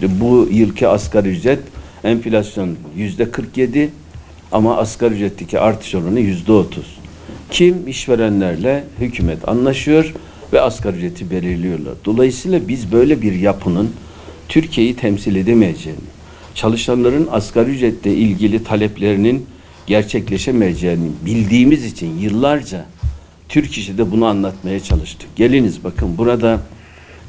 Bu yılki asgari ücret enflasyon %47 ama asgari ücretteki artış oranı %30. Kim? İşverenlerle hükümet anlaşıyor ve asgari ücreti belirliyorlar. Dolayısıyla biz böyle bir yapının Türkiye'yi temsil edemeyeceğini, çalışanların asgari ücretle ilgili taleplerinin gerçekleşemeyeceğini bildiğimiz için yıllarca Türk İş'e de bunu anlatmaya çalıştık. Geliniz bakın burada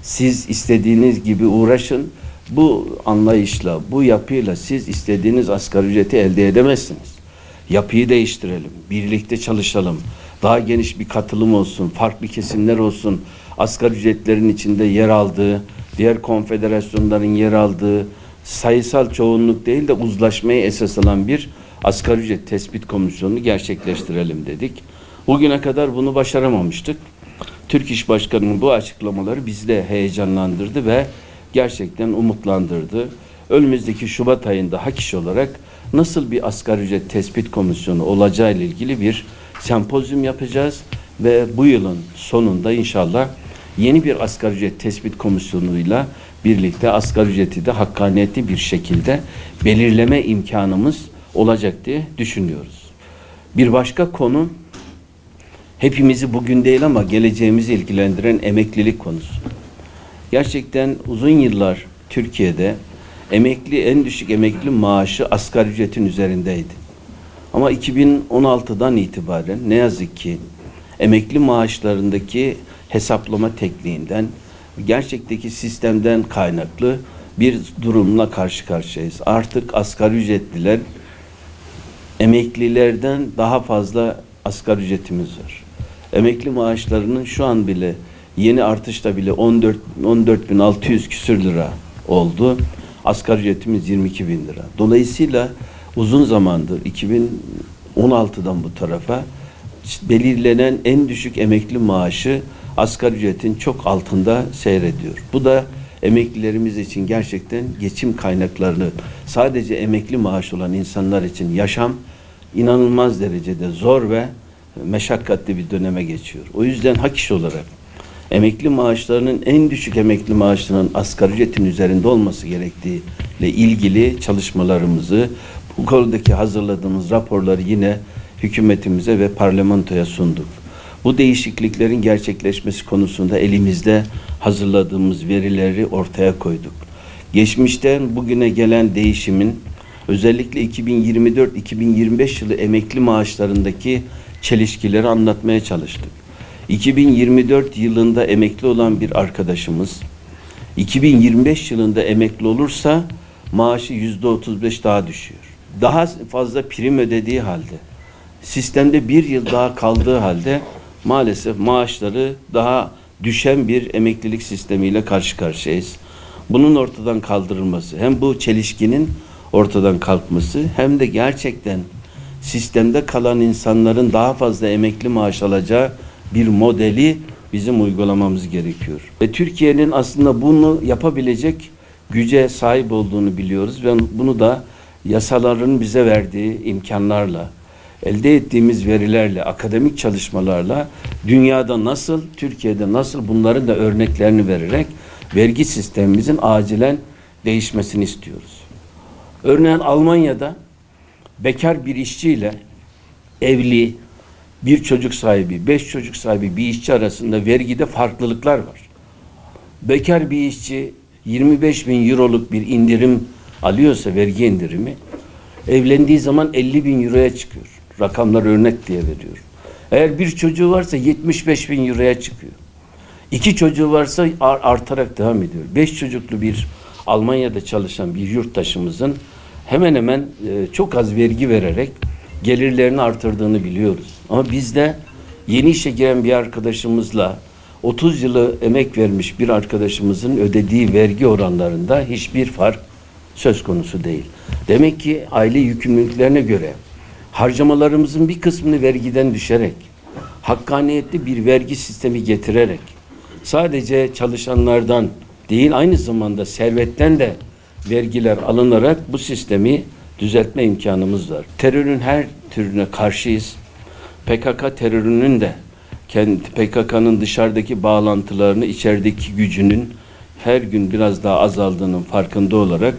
siz istediğiniz gibi uğraşın. Bu anlayışla, bu yapıyla siz istediğiniz asgari ücreti elde edemezsiniz. Yapıyı değiştirelim, birlikte çalışalım. Daha geniş bir katılım olsun, farklı kesimler olsun. Asgari ücretlerin içinde yer aldığı, diğer konfederasyonların yer aldığı, sayısal çoğunluk değil de uzlaşmayı esas alan bir asgari ücret tespit komisyonunu gerçekleştirelim dedik. Bugüne kadar bunu başaramamıştık. Türk İş Başkanı'nın bu açıklamaları bizi de heyecanlandırdı ve gerçekten umutlandırdı. Önümüzdeki Şubat ayında Hak İş olarak nasıl bir asgari ücret tespit komisyonu olacağı ile ilgili bir sempozyum yapacağız ve bu yılın sonunda inşallah yeni bir asgari ücret tespit komisyonuyla birlikte asgari ücreti de hakkaniyetli bir şekilde belirleme imkanımız olacak diye düşünüyoruz. Bir başka konu hepimizi bugün değil ama geleceğimizi ilgilendiren emeklilik konusu. Gerçekten uzun yıllar Türkiye'de en düşük emekli maaşı asgari ücretin üzerindeydi. Ama 2016'dan itibaren ne yazık ki emekli maaşlarındaki hesaplama tekniğinden, gerçekteki sistemden kaynaklı bir durumla karşı karşıyayız. Artık asgari ücretliler emeklilerden daha fazla asgari ücretimiz var. Emekli maaşlarının şu an bile yeni artışta bile 14.600 küsür lira oldu. Asgari ücretimiz 22.000 lira. Dolayısıyla uzun zamandır 2016'dan bu tarafa belirlenen en düşük emekli maaşı asgari ücretin çok altında seyrediyor. Bu da emeklilerimiz için gerçekten geçim kaynaklarını sadece emekli maaş olan insanlar için yaşam inanılmaz derecede zor ve meşakkatli bir döneme geçiyor. O yüzden Hak İş olarak emekli maaşlarının en düşük emekli maaşlarının asgari ücretin üzerinde olması gerektiğiyle ilgili çalışmalarımızı, bu konudaki hazırladığımız raporları yine hükümetimize ve parlamentoya sunduk. Bu değişikliklerin gerçekleşmesi konusunda elimizde hazırladığımız verileri ortaya koyduk. Geçmişten bugüne gelen değişimin özellikle 2024-2025 yılı emekli maaşlarındaki çelişkileri anlatmaya çalıştık. 2024 yılında emekli olan bir arkadaşımız 2025 yılında emekli olursa maaşı %35 daha düşüyor. Daha fazla prim ödediği halde, sistemde bir yıl daha kaldığı halde maalesef maaşları daha düşen bir emeklilik sistemiyle karşı karşıyayız. Bunun ortadan kaldırılması, hem bu çelişkinin ortadan kalkması hem de gerçekten sistemde kalan insanların daha fazla emekli maaş alacağı bir modeli bizim uygulamamız gerekiyor. Ve Türkiye'nin aslında bunu yapabilecek güce sahip olduğunu biliyoruz ve bunu da yasaların bize verdiği imkanlarla, elde ettiğimiz verilerle, akademik çalışmalarla dünyada nasıl, Türkiye'de nasıl bunların da örneklerini vererek vergi sistemimizin acilen değişmesini istiyoruz. Örneğin Almanya'da bekar bir işçiyle evli, bir çocuk sahibi, 5 çocuk sahibi bir işçi arasında vergide farklılıklar var. Bekar bir işçi 25.000 euroluk bir indirim alıyorsa, vergi indirimi, evlendiği zaman 50.000 euroya çıkıyor. Rakamlar örnek diye veriyorum. Eğer bir çocuğu varsa 75.000 euroya çıkıyor. 2 çocuğu varsa artarak devam ediyor. 5 çocuklu bir Almanya'da çalışan bir yurttaşımızın hemen hemen çok az vergi vererek gelirlerini artırdığını biliyoruz. Ama bizde yeni işe giren bir arkadaşımızla 30 yılı emek vermiş bir arkadaşımızın ödediği vergi oranlarında hiçbir fark söz konusu değil. Demek ki aile yükümlülüklerine göre harcamalarımızın bir kısmını vergiden düşerek, hakkaniyetli bir vergi sistemi getirerek, sadece çalışanlardan değil aynı zamanda servetten de vergiler alınarak bu sistemi düzeltme imkanımız var. Terörün her türüne karşıyız. PKK terörünün de PKK'nın dışarıdaki bağlantılarını, içerideki gücünün her gün biraz daha azaldığının farkında olarak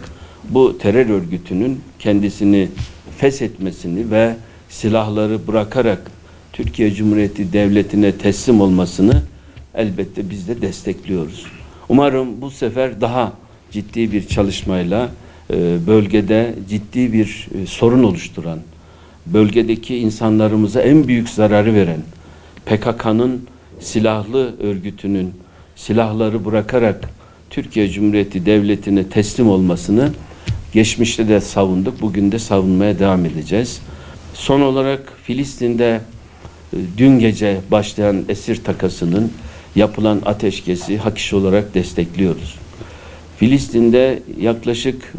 bu terör örgütünün kendisini feshetmesini ve silahları bırakarak Türkiye Cumhuriyeti Devleti'ne teslim olmasını elbette biz de destekliyoruz. Umarım bu sefer daha ciddi bir çalışmayla bölgede ciddi bir sorun oluşturan, bölgedeki insanlarımıza en büyük zararı veren PKK'nın silahlı örgütünün silahları bırakarak Türkiye Cumhuriyeti Devleti'ne teslim olmasını geçmişte de savunduk, bugün de savunmaya devam edeceğiz. Son olarak Filistin'de dün gece başlayan esir takasının yapılan ateşkesi hak iş olarak destekliyoruz. Filistin'de yaklaşık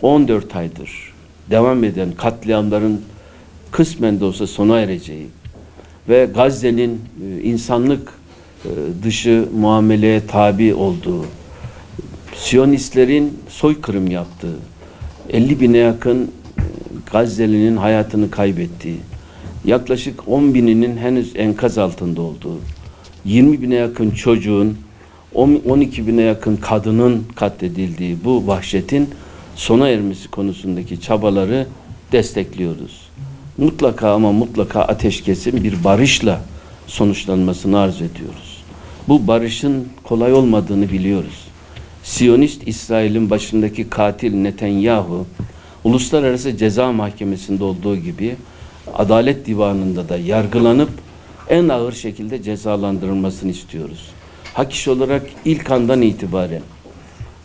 14 aydır devam eden katliamların kısmen de olsa sona ereceği ve Gazze'nin insanlık dışı muameleye tabi olduğu, Siyonistlerin soykırım yaptığı, 50 bine yakın Gazze'linin hayatını kaybettiği, yaklaşık 10 bininin henüz enkaz altında olduğu, 20 bine yakın çocuğun, 12 bine yakın kadının katledildiği bu vahşetin sona ermesi konusundaki çabaları destekliyoruz. Mutlaka ama mutlaka ateşkesin bir barışla sonuçlanmasını arzu ediyoruz. Bu barışın kolay olmadığını biliyoruz. Siyonist İsrail'in başındaki katil Netanyahu, Uluslararası Ceza Mahkemesi'nde olduğu gibi Adalet Divanı'nda da yargılanıp en ağır şekilde cezalandırılmasını istiyoruz. Hak iş olarak ilk andan itibaren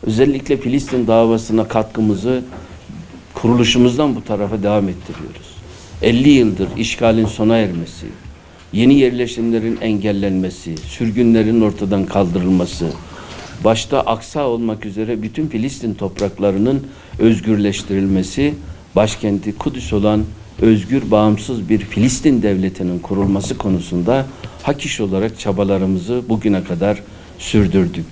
özellikle Filistin davasına katkımızı kuruluşumuzdan bu tarafa devam ettiriyoruz. 50 yıldır işgalin sona ermesi, yeni yerleşimlerin engellenmesi, sürgünlerin ortadan kaldırılması, başta Aksa olmak üzere bütün Filistin topraklarının özgürleştirilmesi, başkenti Kudüs olan özgür, bağımsız bir Filistin devletinin kurulması konusunda hak iş olarak çabalarımızı bugüne kadar sürdürdük.